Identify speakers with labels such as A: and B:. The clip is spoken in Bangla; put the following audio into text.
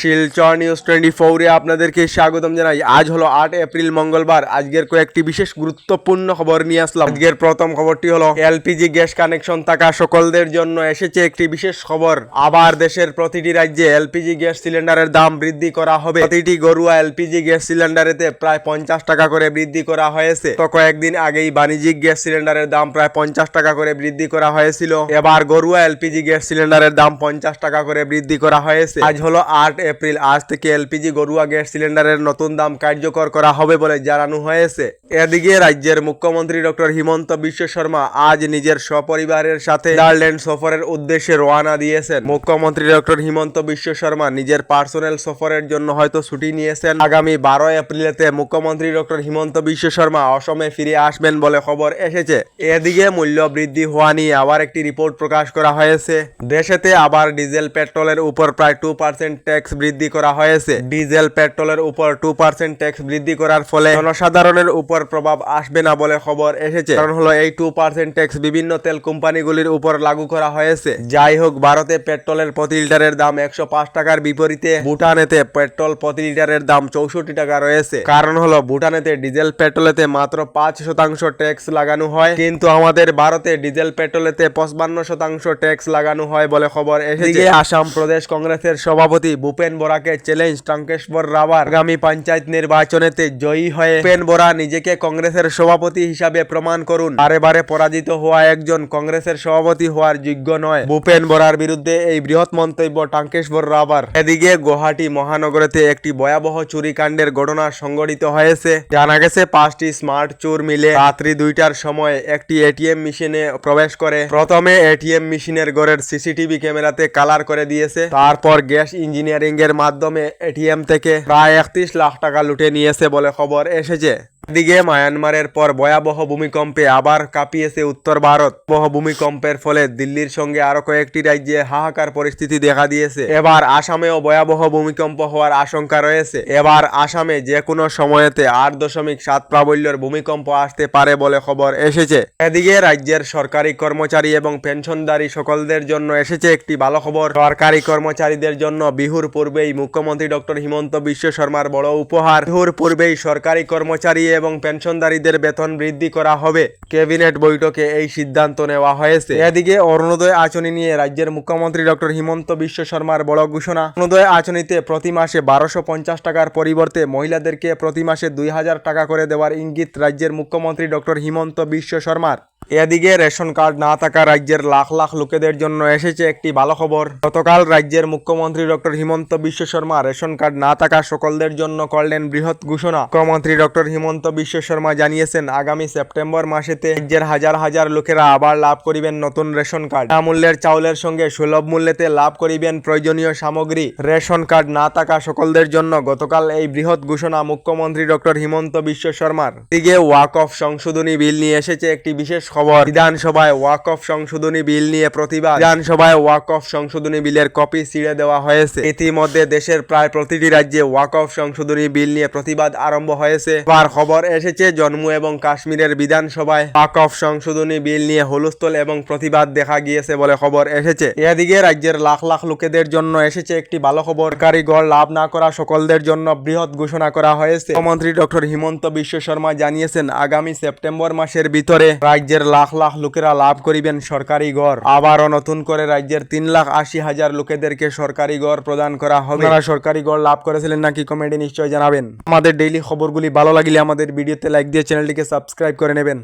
A: শিলচর নিউজ 24 আপনাদেরকে স্বাগতম জানাই। আজ হলো 8 এপ্রিল মঙ্গলবার। আজকের কয়েকটি বিশেষ গুরুত্বপূর্ণ খবর নিয়ে আসলাম। আজকের প্রথম খবরটি হলো এলপিজি গ্যাস কানেকশন থাকা সকলদের জন্য এসেছে একটি বিশেষ খবর। আবার দেশের প্রতিটি রাজ্যে এলপিজি গ্যাস সিলিন্ডারের দাম বৃদ্ধি করা হবে। প্রতিটি ঘরোয়া এলপিজি গ্যাস সিলিন্ডারেতে প্রায় 50 টাকা করে বৃদ্ধি করা হয়েছে। তো কয়েকদিন আগেই বাণিজ্যিক গ্যাস সিলিন্ডারের দাম প্রায় 50 টাকা করে বৃদ্ধি করা হয়েছিল। এবার ঘরোয়া এলপিজি গ্যাস সিলিন্ডারের দাম 50 টাকা করে বৃদ্ধি করা হয়েছে। আজ হলো 8 এপ্রিল। আজ থেকে এলপিজি ঘরোয়া গ্যাস সিলিন্ডারের নতুন দাম কার্যকর করা হবে বলে জানানো হয়েছে। এদিকে রাজ্যের মুখ্যমন্ত্রী ডক্টর হিমন্ত বিশ্ব শর্মা আজ নিজের সপরিবারের সাথে নেদারল্যান্ড সফরের উদ্দেশ্যে রওনা দিয়েছেন। মুখ্যমন্ত্রী ডক্টর হিমন্ত বিশ্ব শর্মা নিজের পার্সোনাল সফরের জন্য হয়তো ছুটি নিয়েছেন। আগামী 12 এপ্রিলেতে মুখ্যমন্ত্রী ডক্টর হিমন্ত বিশ্ব শর্মা অসমে ফিরে আসবেন বলে খবর এসেছে। এদিকে মূল্য বৃদ্ধি হওয়া নিয়ে আবার একটি রিপোর্ট প্রকাশ করা হয়েছে। দেশেতে আবার ডিজেল পেট্রোলের উপর প্রায় 2% ট্যাক্স বৃদ্ধি করা হয়েছে। ডিজেল পেট্রোলের উপর 2% ট্যাক্স বৃদ্ধি করার ফলে জনসাধারণের উপর প্রভাব আসবে না বলে খবর এসেছে। কারণ হলো এই 2% ট্যাক্স বিভিন্ন তেল কোম্পানিগুলির উপর লাগু করা হয়েছে। যাই হোক, ভারতে পেট্রোলের প্রতি লিটারের দাম 105 টাকার বিপরীতে ভুটানেতে পেট্রোল প্রতি লিটারের দাম 64 টাকা রয়েছে। কারণ হলো ভুটানেতে ডিজেল পেট্রোলেতে মাত্র 5% ট্যাক্স লাগানো হয়, কিন্তু আমাদের ভারতে ডিজেল পেট্রোলেতে 55% ট্যাক্স লাগানো হয় বলে খবর এসেছে। আসাম প্রদেশ কংগ্রেসের সভাপতি ভূপেন বোরাকে চ্যালেঞ্জ টঙ্কেশ্বর রাভার। আগামী পঞ্চায়েত নির্বাচনেতে জয়ী হয়ে ভূপেন বোরা নিজেকে কংগ্রেসের সভাপতি হিসাবে প্রমাণ করুন। বারে বারে পরাজিত হওয়া একজন কংগ্রেসের সভাপতি হওয়ার যোগ্য নয়। ভূপেন বোরার বিরুদ্ধে এই বৃহৎ মন্তব্য টঙ্কেশ্বর রাভার। এদিকে গুয়াহাটি মহানগরীতে একটি ভয়াবহ চুরিকাণ্ডের ঘটনা সংঘটিত হয়েছে। জানা গেছে 5টি স্মার্ট চোর মিলে রাত্রি 2টার সময় একটি এটিএম মেশিনে প্রবেশ করে প্রথমে এটিএম মেশিনের ঘরের সিসিটিভি ক্যামেরাতে কালার করে দিয়েছে। তারপর গ্যাস ইঞ্জিনিয়ারিং এর মাধ্যমে এটিএম থেকে প্রায় 31 লাখ টাকা লুটে নিয়েছে বলে খবর এসেছে। এদিকে মায়ানমারের পর ভয়াবহ ভূমিকম্পে আবার কাঁপিয়েছে উত্তর ভারত। ভূমিকম্পের ফলে দিল্লির সঙ্গে আরো কয়েকটি রাজ্যে হাহাকার পরিস্থিতি দেখা দিয়েছে। এবার আসামেও ভয়াবহ ভূমিকম্প হওয়ার আশঙ্কা রয়েছে। এবার আসামে যে কোনো সময়তে 8.7 প্রাবল্যের ভূমিকম্প আসতে পারে বলে খবর এসেছে। এদিকে রাজ্যের সরকারি কর্মচারী এবং পেনশনধারী সকলদের জন্য এসেছে একটি ভালো খবর। সরকারি কর্মচারীদের জন্য বিহুর পূর্বেই মুখ্যমন্ত্রী ডক্টর হিমন্ত বিশ্ব শর্মার বড় উপহার। বিহুর পূর্বেই সরকারি কর্মচারী এবং পেনশনধারীদের বেতন বৃদ্ধি করা হবে। ক্যাবিনেট বৈঠকে এই সিদ্ধান্ত নেওয়া হয়েছে। এদিকে অরুণোদয় আঁচনি নিয়ে রাজ্যের মুখ্যমন্ত্রী ডক্টর হিমন্ত বিশ্ব শর্মার বড় ঘোষণা। অরুণোদয় আঁচনিতে প্রতি মাসে 1250 টাকার পরিবর্তে মহিলাদেরকে প্রতি মাসে 2000 টাকা করে দেওয়ার ইঙ্গিত রাজ্যের মুখ্যমন্ত্রী ডক্টর হিমন্ত বিশ্ব শর্মার। এদিকে রেশন কার্ড না থাকা রাজ্যের লাখ লাখ লোকেদের জন্য এসেছে একটি ভালো খবর। গতকাল রাজ্যের মুখ্যমন্ত্রী doctor Himanta Biswa Sarma ration card না থাকা সকলদের জন্য করলেন বৃহৎ ঘোষণা। মুখ্যমন্ত্রী ডক্টর হিমন্ত বিশ্ব শর্মা জানিয়েছেন, আগামী সেপ্টেম্বর মাসেতে রাজ্যের হাজার হাজার লোকেরা আবার লাভ করিবেন নতুন রেশন কার্ড। মূল্যের চাউলের সঙ্গে সুলভ মূল্যেতে লাভ করিবেন প্রয়োজনীয় সামগ্রী। রেশন কার্ড না থাকা সকলদের জন্য গতকাল এই বৃহৎ ঘোষণা মুখ্যমন্ত্রী ডক্টর হিমন্ত বিশ্ব শর্মার। এদিকে ওয়াকফ সংশোধনী বিল নিয়ে এসেছে একটি বিশেষ খবর। বিধানসভায় ওয়াকফ সংশোধনী বিল নিয়ে প্রতিবাদ। বিধানসভায় ওয়াকফ সংশোধনী বিলের কপি ছিঁড়ে দেওয়া হয়েছে। ইতিমধ্যে দেশের প্রায় প্রতিটি রাজ্যে ওয়াকফ সংশোধনী বিল নিয়ে প্রতিবাদ আরম্ভ হয়েছে। এবার খবর এসেছে জম্মু এবং কাশ্মীরের বিধানসভায় ওয়াকফ সংশোধনী বিল নিয়ে হুলস্থুল এবং প্রতিবাদ দেখা গিয়েছে বলে খবর এসেছে। এদিকে রাজ্যের লাখ লাখ লোকেদের জন্য এসেছে একটি ভালো খবর। সরকারি গড় লাভ না করা সকলদের জন্য বৃহৎ ঘোষণা করা হয়েছে। মুখ্যমন্ত্রী ডক্টর হিমন্ত বিশ্ব শর্মা জানিয়েছেন, আগামী সেপ্টেম্বর মাসের ভিতরে রাজ্যের লাখ লাখ লোকেরা লাভ করিবেন সরকারি ঘর। আবারও নতুন করে রাজ্যের 3,80,000 লোকেদেরকে সরকারি ঘর প্রদান করা হবে। আপনারা সরকারি ঘর লাভ করেছিলেন নাকি কমেন্টে নিশ্চয়ই জানাবেন। আমাদের ডেইলি খবরগুলি ভালো লাগলে আমাদের ভিডিওতে লাইক দিয়ে চ্যানেলটিকে সাবস্ক্রাইব করে নেবেন।